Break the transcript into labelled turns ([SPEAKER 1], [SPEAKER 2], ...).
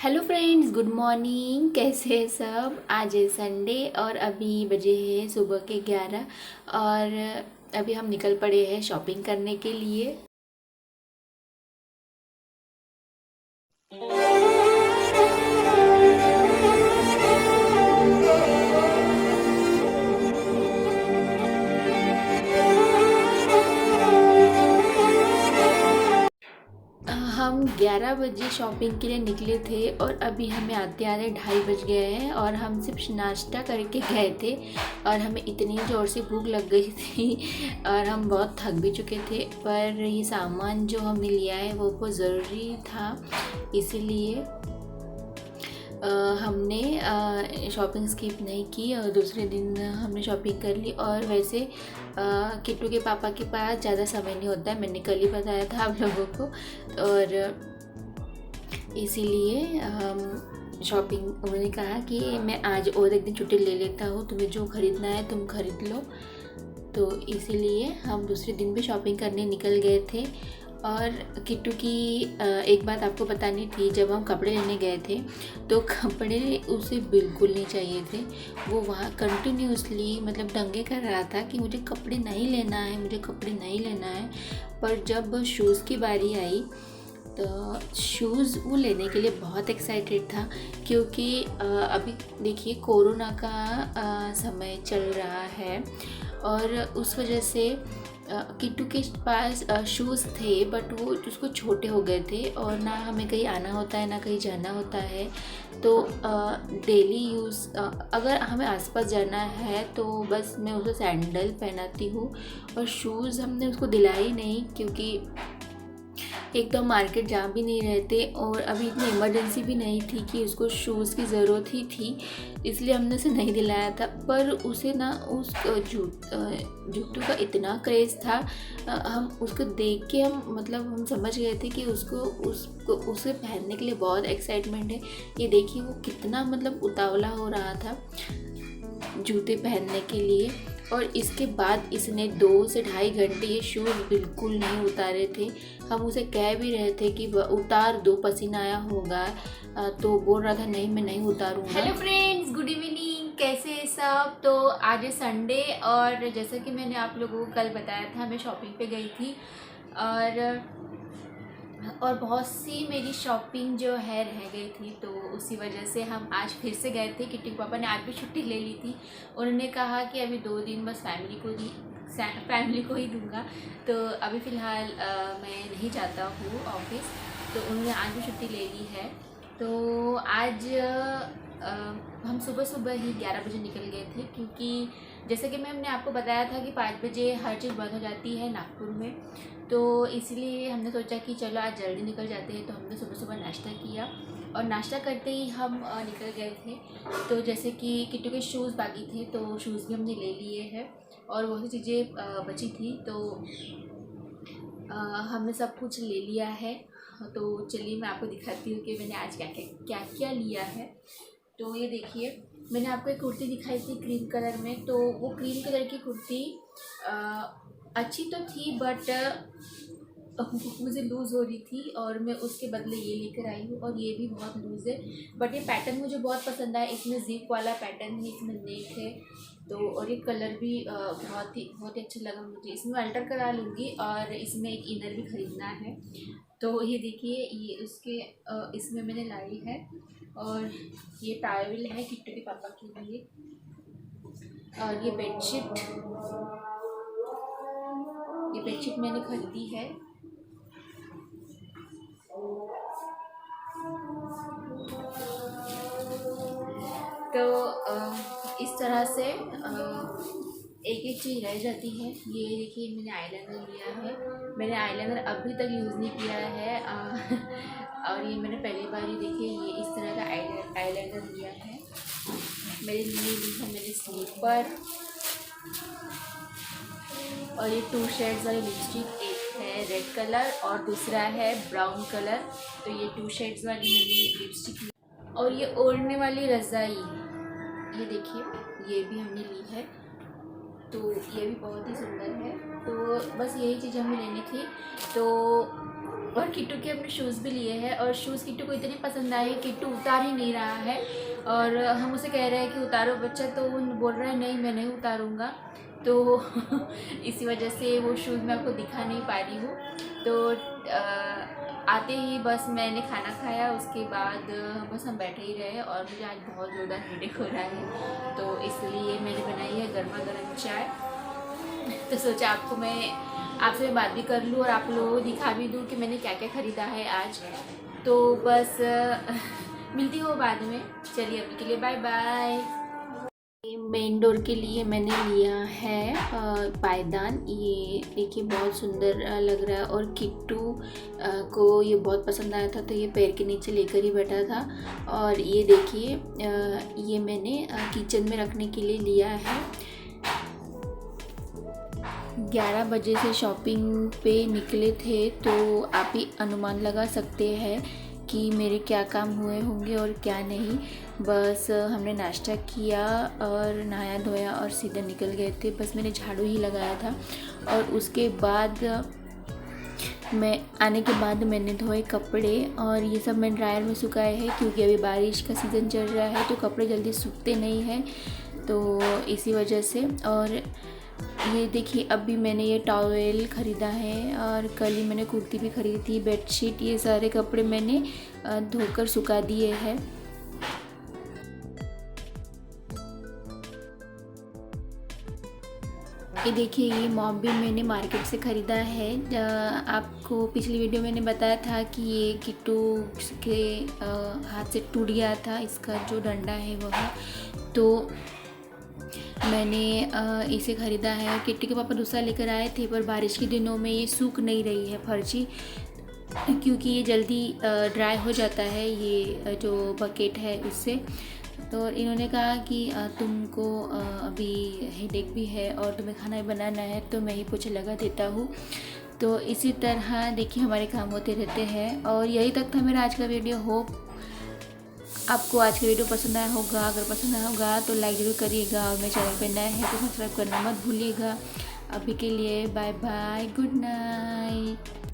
[SPEAKER 1] Hello friends, good morning. कैसे हैं सब। आज है संडे और अभी बजे हैं सुबह के 11 और अभी हम निकल पड़े हैं शॉपिंग करने के लिए। हम 11 बजे शॉपिंग के लिए निकले थे और अभी हमें आते आते 2:30 बज गए हैं और हम सिर्फ नाश्ता करके गए थे और हमें इतनी ज़ोर से भूख लग गई थी और हम बहुत थक भी चुके थे। पर ये सामान जो हमने लिया है वो बहुत ज़रूरी था, इसीलिए हमने शॉपिंग स्किप नहीं की और दूसरे दिन हमने शॉपिंग कर ली। और वैसे किट्टू के पापा के पास ज़्यादा समय नहीं होता है, मैंने कल ही बताया था आप लोगों को। और इसीलिए हम शॉपिंग, उन्होंने कहा कि मैं आज और एक दिन छुट्टी ले लेता हूँ, तुम्हें जो ख़रीदना है तुम खरीद लो। तो इसीलिए हम दूसरे दिन भी शॉपिंग करने निकल गए थे। और किट्टू की एक बात आपको बतानी थी। जब हम कपड़े लेने गए थे तो कपड़े उसे बिल्कुल नहीं चाहिए थे। वो वहाँ कंटिन्यूसली मतलब दंगे कर रहा था कि मुझे कपड़े नहीं लेना है, मुझे कपड़े नहीं लेना है। पर जब शूज़ की बारी आई तो शूज़ वो लेने के लिए बहुत एक्साइटेड था, क्योंकि अभी देखिए कोरोना का समय चल रहा है और उस वजह से किट्टू के पास शूज़ थे, बट वो उसको छोटे हो गए थे और ना हमें कहीं आना होता है ना कहीं जाना होता है। तो डेली यूज़ अगर हमें आसपास जाना है तो बस मैं उसे सैंडल पहनाती हूँ और शूज़ हमने उसको दिलाई नहीं, क्योंकि एक तो हम मार्केट जा भी नहीं रहते और अभी इतनी इमरजेंसी भी नहीं थी कि उसको शूज़ की ज़रूरत ही थी, इसलिए हमने उसे नहीं दिलाया था। पर उसे ना उस जूतों का इतना क्रेज़ था, हम उसको देख के हम समझ गए थे कि उसको उसे पहनने के लिए बहुत एक्साइटमेंट है। ये देखिए वो कितना उतावला हो रहा था जूते पहनने के लिए। और इसके बाद इसने 2 से ढाई घंटे ये शूज़ बिल्कुल नहीं उतारे थे। हम उसे कह भी रहे थे कि उतार दो, पसीना आया होगा, तो बोल रहा था नहीं मैं नहीं उतारूँगा। Hello friends, good evening. कैसे हैं सब। तो आज है संडे और जैसा कि मैंने आप लोगों को कल बताया था, मैं शॉपिंग पे गई थी और बहुत सी मेरी शॉपिंग जो है रह गई थी, तो उसी वजह से हम आज फिर से गए थे। किट्टी के पापा ने आज भी छुट्टी ले ली थी। उन्होंने कहा कि अभी 2 दिन बस फैमिली को ही दूंगा, तो अभी फ़िलहाल मैं नहीं जाता हूँ ऑफिस, तो उन्होंने आज भी छुट्टी ले ली है। तो आज हम सुबह सुबह ही 11 बजे निकल गए थे, क्योंकि जैसे कि मैंने आपको बताया था कि 5 बजे हर चीज़ बंद हो जाती है नागपुर में। तो इसलिए हमने सोचा कि चलो आज जल्दी निकल जाते हैं। तो हमने सुबह सुबह नाश्ता किया और नाश्ता करते ही हम निकल गए थे। तो जैसे कि किट्टू के शूज़ बाकी थे तो शूज़ भी हमने ले लिए हैं और बहुत सी चीज़ें बची थी, तो हमने सब कुछ ले लिया है। तो चलिए मैं आपको दिखाती हूँ कि मैंने आज क्या क्या लिया है। तो ये देखिए, मैंने आपको एक कुर्ती दिखाई थी क्रीम कलर में, तो वो क्रीम कलर की कुर्ती अच्छी तो थी, बट मुझे लूज़ हो रही थी और मैं उसके बदले ये लेकर आई हूँ और ये भी बहुत लूज़ है। बट ये पैटर्न मुझे बहुत पसंद आया, इसमें ज़िप वाला पैटर्न है, इसमें नेक है, तो और ये कलर भी बहुत ही अच्छा लगा मुझे। इसमें अल्टर करा लूँगी और इसमें एक इनर भी ख़रीदना है। तो ये देखिए, ये उसके इसमें मैंने लाई है और ये टावल है किट्टू के पापा के लिए। और ये बेडशीट मैंने खरीदी है। तो इस तरह से एक एक चीज़ रह जाती है। ये देखिए, मैंने आईलाइनर लिया है। मैंने आईलाइनर अभी तक यूज़ नहीं किया है और ये मैंने पहली बार ही देखिए ये इस तरह का आईलाइनर लिया है। मेरे लिए ली है मेरे स्लीपर। और ये 2 शेड्स वाली लिपस्टिक, एक है रेड कलर और दूसरा है ब्राउन कलर। तो ये 2 शेड्स वाली मैंने लिपस्टिक ली। और ये ओढ़ने वाली रज़ाई, ये देखिए, ये भी हमने ली है, तो ये भी बहुत ही सुंदर है। तो बस यही चीज़ हमें लेनी थी। तो और किट्टू के अपने शूज़ भी लिए हैं और शूज़ किट्टू को इतने पसंद आए, किट्टू उतार ही नहीं रहा है और हम उसे कह रहे हैं कि उतारो बच्चा, तो वो बोल रहा है नहीं मैं नहीं उतारूँगा। तो इसी वजह से वो शूज़ मैं आपको दिखा नहीं पा रही हूँ। तो आते ही बस मैंने खाना खाया, उसके बाद बस हम बैठे ही रहे और मुझे आज बहुत ज़्यादा हेडेक हो रहा है, तो इसलिए मैंने बनाई है गर्मा गर्म चाय। तो सोचा आपसे मैं बात भी कर लूँ और आप लोगों को दिखा भी दूँ कि मैंने क्या क्या ख़रीदा है आज। तो बस मिलती हूँ बाद में। चलिए अभी के लिए बाय बाय। मेन डोर के लिए मैंने लिया है पायदान। ये देखिए बहुत सुंदर लग रहा है और किट्टू को ये बहुत पसंद आया था, तो ये पैर के नीचे लेकर ही बैठा था। और ये देखिए ये मैंने किचन में रखने के लिए लिया है। 11 बजे से शॉपिंग पे निकले थे, तो आप ही अनुमान लगा सकते हैं कि मेरे क्या काम हुए होंगे और क्या नहीं। बस हमने नाश्ता किया और नहाया धोया और सीधे निकल गए थे। बस मैंने झाड़ू ही लगाया था और उसके बाद मैं आने के बाद मैंने धोए कपड़े और ये सब मैंने ड्रायर में सुखाए हैं, क्योंकि अभी बारिश का सीज़न चल रहा है तो कपड़े जल्दी सूखते नहीं हैं, तो इसी वजह से। और ये देखिए अभी मैंने ये टॉवेल ख़रीदा है और कल ही मैंने कुर्ती भी ख़रीदी थी, बेडशीट, ये सारे कपड़े मैंने धोकर सुखा दिए हैं। ये देखिए ये मॉप भी मैंने मार्केट से ख़रीदा है। आपको पिछली वीडियो मैंने बताया था कि ये किट्टू के हाथ से टूट गया था, इसका जो डंडा है वह, तो मैंने इसे ख़रीदा है। किट्टी के पापा दूसरा लेकर आए थे, पर बारिश के दिनों में ये सूख नहीं रही है फर्जी, क्योंकि ये जल्दी ड्राई हो जाता है, ये जो बकेट है उससे। तो इन्होंने कहा कि तुमको अभी हेडेक भी है और तुम्हें खाना भी बनाना है, तो मैं ही पोछा लगा देता हूँ। तो इसी तरह देखिए हमारे काम होते रहते हैं। और यही तक था मेरा आज का वीडियो। होप आपको आज का वीडियो पसंद आया होगा। अगर पसंद आया होगा तो लाइक ज़रूर करिएगा और मेरे चैनल पे नए हैं तो सब्सक्राइब करना मत भूलिएगा। अभी के लिए बाय बाय, गुड नाइट।